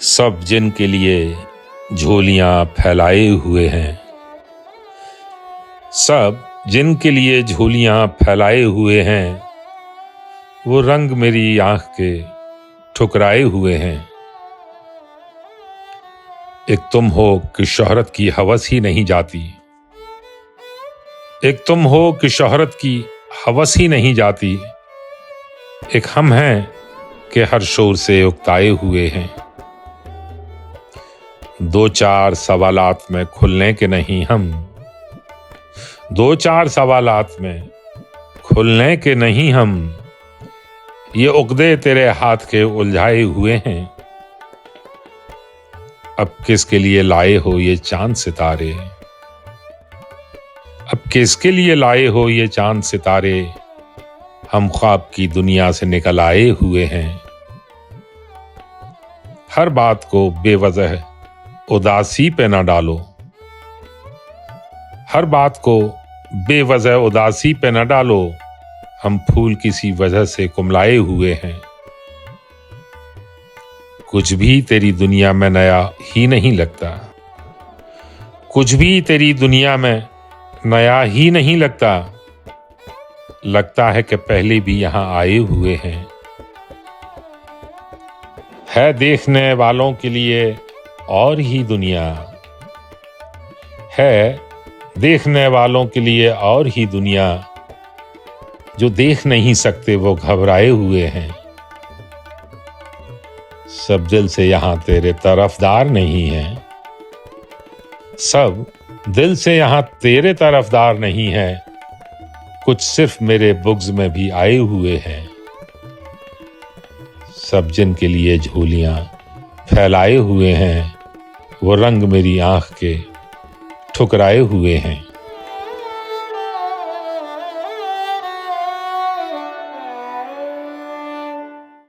सब जिनके लिए झोलियां फैलाए हुए हैं, सब जिनके लिए झोलियां फैलाए हुए हैं, वो रंग मेरी आंख के ठुकराए हुए हैं। एक तुम हो कि शोहरत की हवस ही नहीं जाती, एक तुम हो कि शोहरत की हवस ही नहीं जाती, एक हम हैं कि हर शोर से उकताए हुए हैं। दो चार सवालात में खुलने के नहीं हम, दो चार सवालात में खुलने के नहीं हम, ये उक़्दे तेरे हाथ के उलझाए हुए हैं। अब किसके लिए लाए हो ये चांद सितारे, अब किसके लिए लाए हो ये चांद सितारे, हम ख्वाब की दुनिया से निकल आए हुए हैं। हर बात को बेवजह उदासी पे न डालो, हर बात को बेवजह उदासी पे न डालो, हम फूल किसी वजह से कुमलाए हुए हैं। कुछ भी तेरी दुनिया में नया ही नहीं लगता, कुछ भी तेरी दुनिया में नया ही नहीं लगता, लगता है कि पहले भी यहाँ आए हुए हैं। है देखने वालों के लिए और ही दुनिया, है देखने वालों के लिए और ही दुनिया, जो देख नहीं सकते वो घबराए हुए हैं। सब दिल से यहाँ तेरे तरफदार नहीं हैं, सब दिल से यहाँ तेरे तरफदार नहीं है, कुछ सिर्फ मेरे बुग़्ज़ में भी आए हुए हैं। सब जिनके लिए झोलियां फैलाए हुए हैं, वो रंग मेरी आंख के ठुकराए हुए हैं।